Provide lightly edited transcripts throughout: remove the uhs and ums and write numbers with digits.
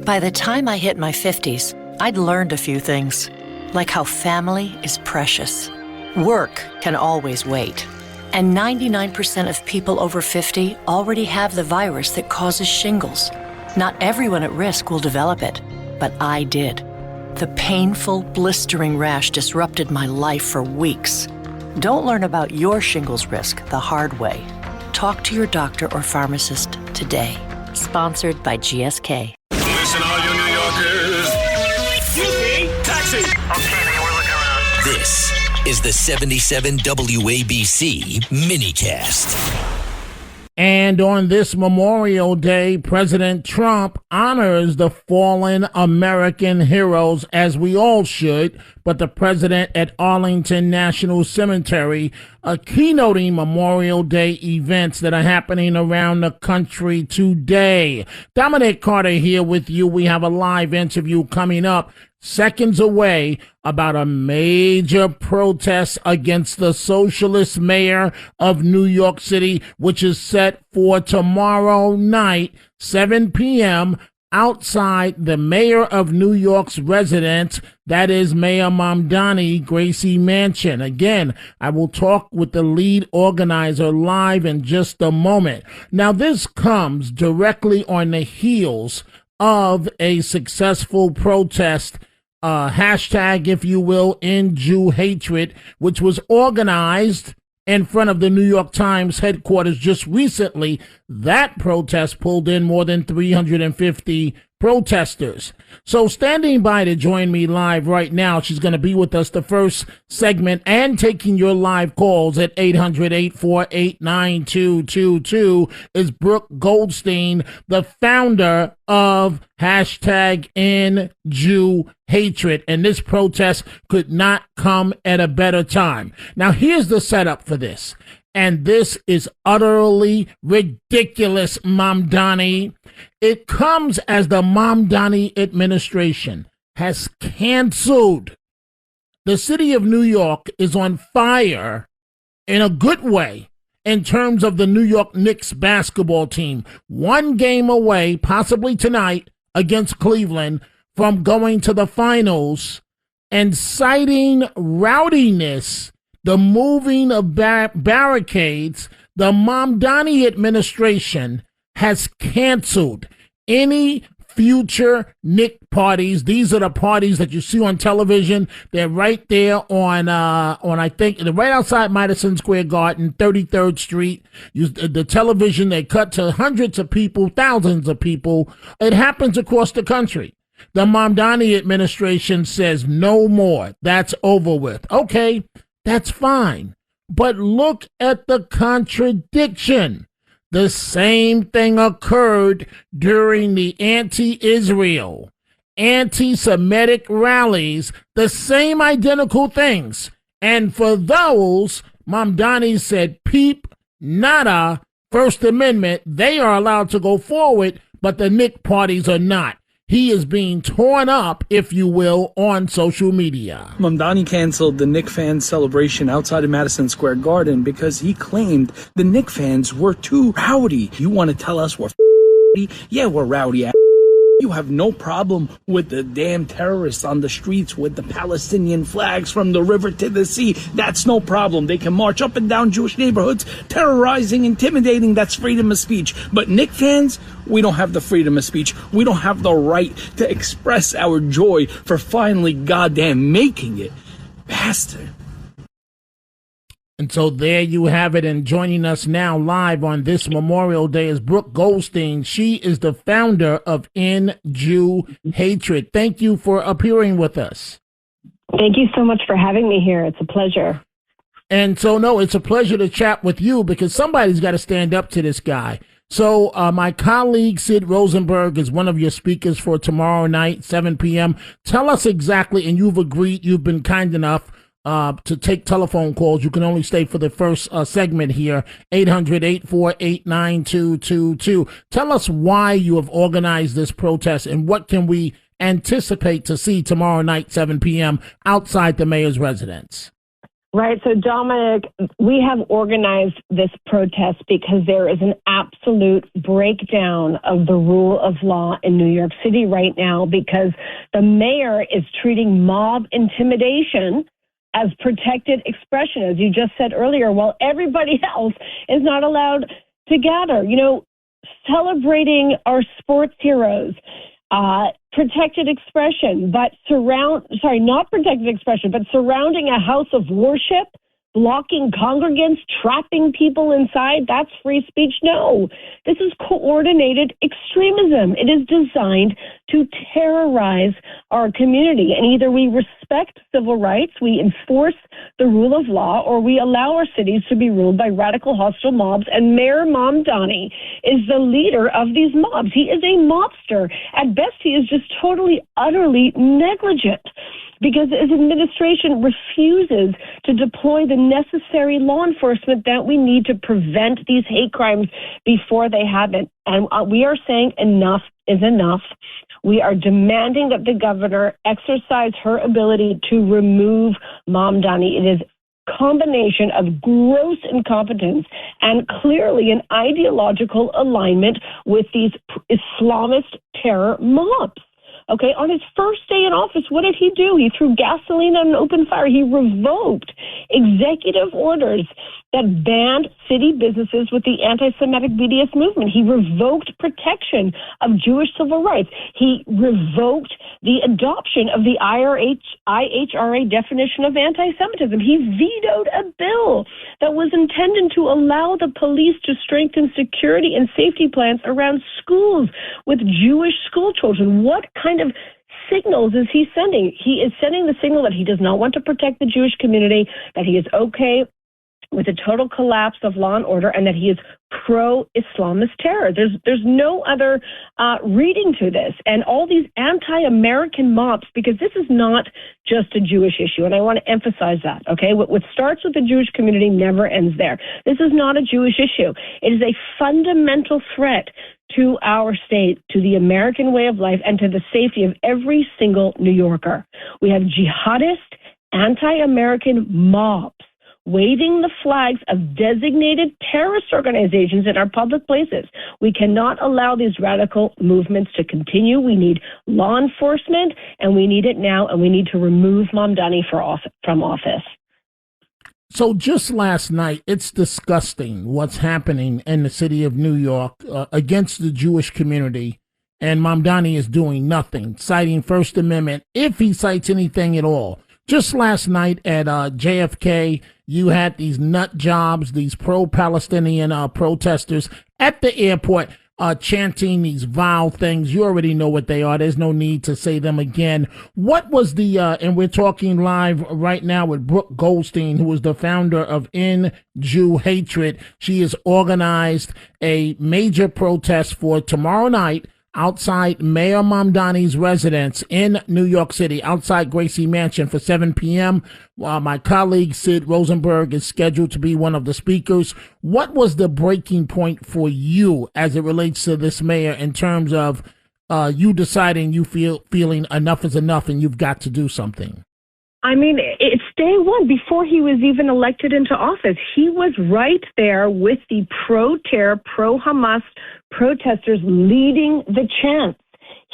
By the time I hit my 50s, I'd learned a few things, like how family is precious. Work can always wait. And 99% of people over 50 already have the virus that causes shingles. Not everyone at risk will develop it, but I did. The painful, blistering rash disrupted my life for weeks. Don't learn about your shingles risk the hard way. Talk to your doctor or pharmacist today. Sponsored by GSK. Listen, all you New Yorkers. Excuse me, taxi. Okay, man, we're looking around. This is the 77 WABC minicast. And on this Memorial Day, President Trump honors the fallen American heroes, as we all should. But the president at Arlington National Cemetery, keynoting Memorial Day events that are happening around the country today. Dominic Carter here with you. We have a live interview coming up seconds away about a major protest against the socialist mayor of New York City, which is set for tomorrow night, 7 p.m., outside the mayor of New York's residence, that is Mayor Mamdani, Gracie Mansion. Again, I will talk with the lead organizer live in just a moment. Now, this comes directly on the heels of a successful protest, hashtag, if you will, End Jew Hatred, which was organized in front of the New York Times headquarters just recently. That protest pulled in more than 350 protesters. So standing by to join me live right now, she's going to be with us the first segment and taking your live calls at 800-848-9222 is Brooke Goldstein, the founder of hashtag End Jew Hatred. And this protest could not come at a better time. Now, here's the setup for this. And this is utterly ridiculous, Mamdani. It comes as the Mamdani administration has canceled. The city of New York is on fire in a good way in terms of the New York Knicks basketball team. One game away, possibly tonight, against Cleveland from going to the finals, and citing rowdiness, the moving of barricades, the Mamdani administration has canceled any future Knick parties. These are the parties that you see on television. They're right there on I think, right outside Madison Square Garden, 33rd Street. The television, they cut to hundreds of people, thousands of people. It happens across the country. The Mamdani administration says no more. That's over with. Okay. That's fine. But look at the contradiction. The same thing occurred during the anti-Israel, anti-Semitic rallies, the same identical things. And for those, Mamdani said, peep, nada, First Amendment, they are allowed to go forward, but the Knick parties are not. He is being torn up, if you will, on social media. Mamdani canceled the Knick fans' celebration outside of Madison Square Garden because he claimed the Knick fans were too rowdy. You want to tell us we're rowdy? Yeah, we're rowdy. You have no problem with the damn terrorists on the streets with the Palestinian flags from the river to the sea. That's no problem. They can march up and down Jewish neighborhoods, terrorizing, intimidating. That's freedom of speech. But Knick fans, we don't have the freedom of speech. We don't have the right to express our joy for finally goddamn making it. Bastard. And so there you have it. And joining us now live on this Memorial Day is Brooke Goldstein. She is the founder of End Jew Hatred. Thank you for appearing with us. Thank you so much for having me here. It's a pleasure. And so, no, it's a pleasure to chat with you because somebody's got to stand up to this guy. So my colleague Sid Rosenberg is one of your speakers for tomorrow night, 7 p.m. Tell us exactly, and you've agreed, you've been kind enough to take telephone calls. You can only stay for the first segment here, 800-848-9222. Tell us why you have organized this protest and what can we anticipate to see tomorrow night, 7 p.m. outside the mayor's residence. Right. So, Dominic, we have organized this protest because there is an absolute breakdown of the rule of law in New York City right now, because the mayor is treating mob intimidation as protected expression, as you just said earlier, while everybody else is not allowed to gather. You know, celebrating our sports heroes, protected expression, but not protected expression, but surrounding a house of worship, blocking congregants, trapping people inside, that's free speech? No, this is coordinated extremism. It is designed to terrorize our community. And either we respect civil rights, we enforce the rule of law, or we allow our cities to be ruled by radical hostile mobs. And Mayor Mamdani is the leader of these mobs. He is a mobster. At best, he is just totally, utterly negligent, because his administration refuses to deploy the necessary law enforcement that we need to prevent these hate crimes before they happen. And we are saying enough is enough. We are demanding that the governor exercise her ability to remove Mamdani. It is a combination of gross incompetence and clearly an ideological alignment with these Islamist terror mobs. Okay, on his first day in office, what did he do? He threw gasoline on an open fire. He revoked executive orders that banned city businesses with the anti-Semitic BDS movement. He revoked protection of Jewish civil rights. He revoked the adoption of the IHRA definition of anti-Semitism. He vetoed a bill that was intended to allow the police to strengthen security and safety plans around schools with Jewish school children. What kind of signals is he sending? He is sending the signal that he does not want to protect the Jewish community, that he is okay with a total collapse of law and order, and that he is pro-Islamist terror. There's no other reading to this. And all these anti-American mobs, because this is not just a Jewish issue, and I want to emphasize that, okay? What starts with the Jewish community never ends there. This is not a Jewish issue. It is a fundamental threat to our state, to the American way of life, and to the safety of every single New Yorker. We have jihadist, anti-American mobs waving the flags of designated terrorist organizations in our public places. We cannot allow these radical movements to continue. We need law enforcement, and we need it now, and we need to remove Mamdani from office. So just last night, it's disgusting what's happening in the city of New York against the Jewish community, and Mamdani is doing nothing, citing First Amendment, if he cites anything at all. Just last night at JFK, you had these nut jobs, these pro-Palestinian protesters at the airport chanting these vile things. You already know what they are. There's no need to say them again. What was the, and we're talking live right now with Brooke Goldstein, who is the founder of End Jew Hatred. She has organized a major protest for tomorrow night outside Mayor Mamdani's residence in New York City, outside Gracie Mansion for 7 p.m. My colleague Sid Rosenberg is scheduled to be one of the speakers. What was the breaking point for you as it relates to this mayor in terms of you deciding feeling enough is enough and you've got to do something? I mean, it's day one. Before he was even elected into office, he was right there with the pro-terror, pro-Hamas protesters leading the chants.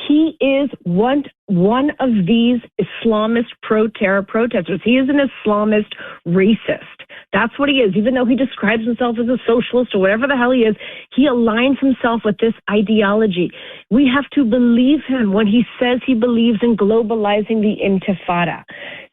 He is one of these Islamist pro-terror protesters. He is an Islamist racist. That's what he is. Even though he describes himself as a socialist or whatever the hell he is, he aligns himself with this ideology. We have to believe him when he says he believes in globalizing the Intifada.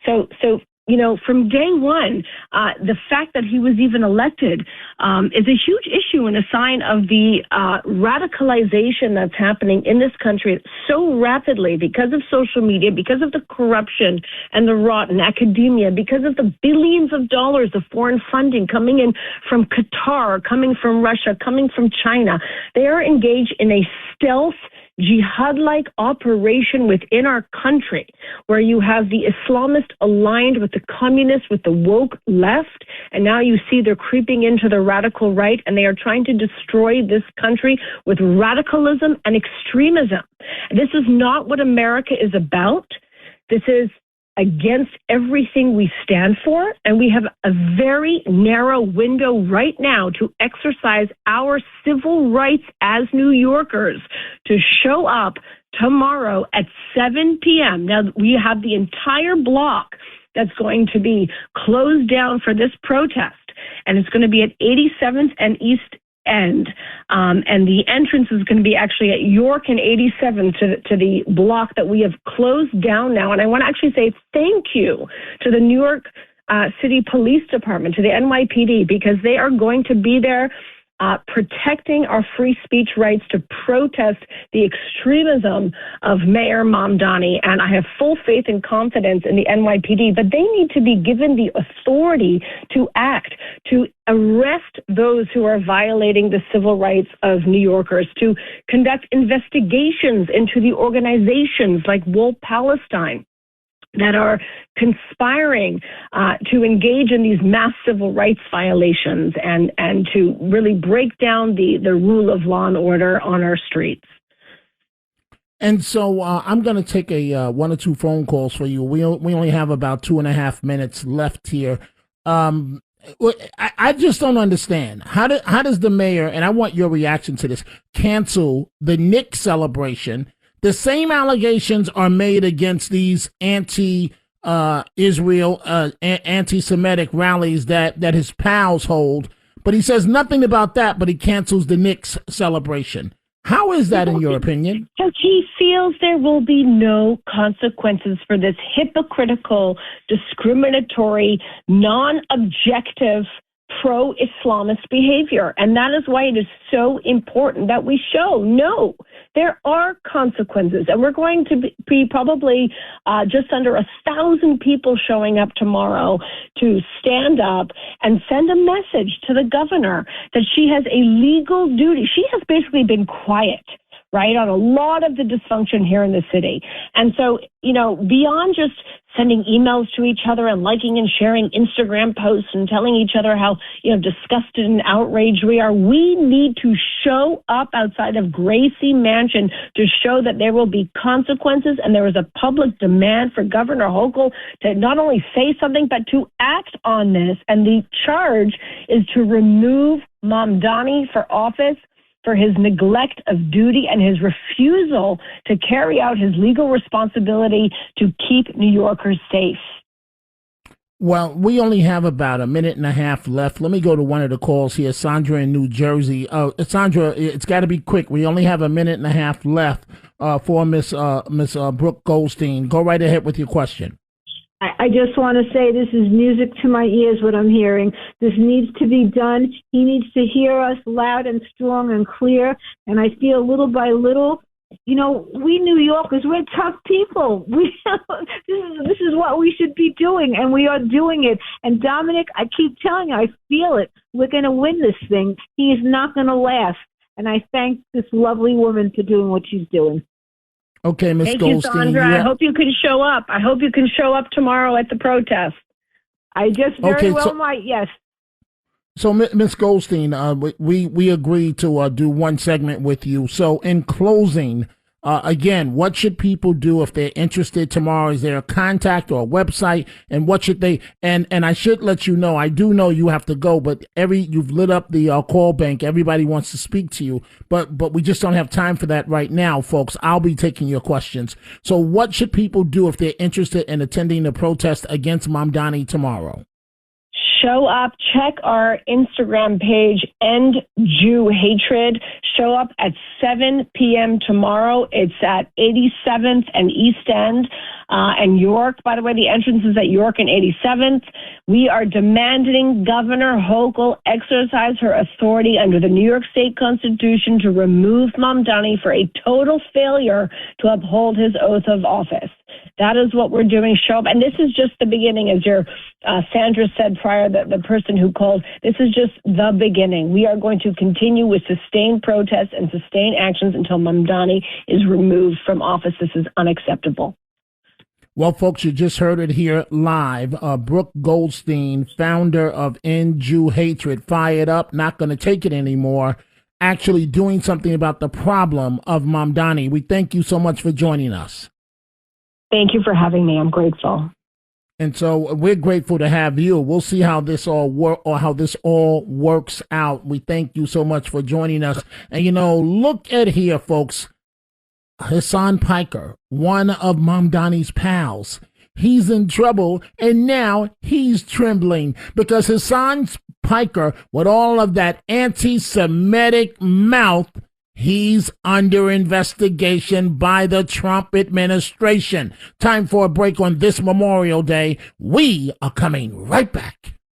So you know, from day one, the fact that he was even elected is a huge issue and a sign of the radicalization that's happening in this country so rapidly because of social media, because of the corruption and the rotten academia, because of the billions of dollars of foreign funding coming in from Qatar, coming from Russia, coming from China. They are engaged in a stealth jihad-like operation within our country, where you have the Islamists aligned with the communists, with the woke left, and now you see they're creeping into the radical right, and they are trying to destroy this country with radicalism and extremism. This is not what America is about. This is against everything we stand for, and we have a very narrow window right now to exercise our civil rights as New Yorkers to show up tomorrow at 7 p.m. Now, we have the entire block that's going to be closed down for this protest, and it's going to be at 87th and East End, and the entrance is going to be actually at York and 87th to the block that we have closed down now. And I want to actually say thank you to the New York City Police Department, to the NYPD, because they are going to be there protecting our free speech rights to protest the extremism of Mayor Mamdani. And I have full faith and confidence in the NYPD, but they need to be given the authority to act, to arrest those who are violating the civil rights of New Yorkers, to conduct investigations into the organizations like Wool Palestine that are conspiring to engage in these mass civil rights violations and to really break down the rule of law and order on our streets. And so I'm going to take a one or two phone calls for you. We only have about 2.5 minutes left here. I just don't understand. How does the mayor, and I want your reaction to this, cancel the Knicks celebration? The same allegations are made against these anti-Israel, anti-Semitic rallies that his pals hold, but he says nothing about that, but he cancels the Knicks celebration. How is that, in your opinion? Because he feels there will be no consequences for this hypocritical, discriminatory, non-objective, pro-Islamist behavior. And that is why it is so important that we show, no, there are consequences. And we're going to be probably just under 1,000 people showing up tomorrow to stand up and send a message to the governor that she has a legal duty. She has basically been quiet, right, on a lot of the dysfunction here in the city. And so, beyond just sending emails to each other and liking and sharing Instagram posts and telling each other how, disgusted and outraged we are, we need to show up outside of Gracie Mansion to show that there will be consequences, and there is a public demand for Governor Hochul to not only say something, but to act on this. And the charge is to remove Mamdani for office for his neglect of duty and his refusal to carry out his legal responsibility to keep New Yorkers safe. Well, we only have about 1.5 minutes left. Let me go to one of the calls here. Sandra in New Jersey. Sandra, it's got to be quick. We only have 1.5 minutes left for Miss Brooke Goldstein. Go right ahead with your question. I just want to say this is music to my ears, what I'm hearing. This needs to be done. He needs to hear us loud and strong and clear. And I feel little by little, we New Yorkers, we're tough people. This is what we should be doing, and we are doing it. And Dominic, I keep telling you, I feel it. We're going to win this thing. He is not going to last. And I thank this lovely woman for doing what she's doing. Okay, Ms. Goldstein. Thank you, Sandra. I hope you can show up. I hope you can show up tomorrow at the protest. I just very well might, yes. So, Ms. Goldstein, we agreed to do one segment with you. So, in closing, again, what should people do if they're interested tomorrow? Is there a contact or a website? And what should they? And I should let you know, I do know you have to go, but you've lit up the call bank. Everybody wants to speak to you, but we just don't have time for that right now, folks. I'll be taking your questions. So, what should people do if they're interested in attending the protest against Mamdani tomorrow? Show up, check our Instagram page, End Jew Hatred. Show up at 7 p.m. tomorrow. It's at 87th and East End and York. By the way, the entrance is at York and 87th. We are demanding Governor Hochul exercise her authority under the New York State Constitution to remove Mamdani for a total failure to uphold his oath of office. That is what we're doing. Show up. And this is just the beginning, as your Sandra said prior, the person who called. This is just the beginning. We are going to continue with sustained protests and sustained actions until Mamdani is removed from office. This is unacceptable. Well, folks, you just heard it here live. Brooke Goldstein, founder of End Jew Hatred, fired up, not going to take it anymore, actually doing something about the problem of Mamdani. We thank you so much for joining us. Thank you for having me. I'm grateful. And so we're grateful to have you. We'll see how this all works out. We thank you so much for joining us. And look at here, folks. Hassan Piker, one of Mamdani's pals, he's in trouble, and now he's trembling because Hassan Piker, with all of that anti-Semitic mouth, he's under investigation by the Trump administration. Time for a break on this Memorial Day. We are coming right back.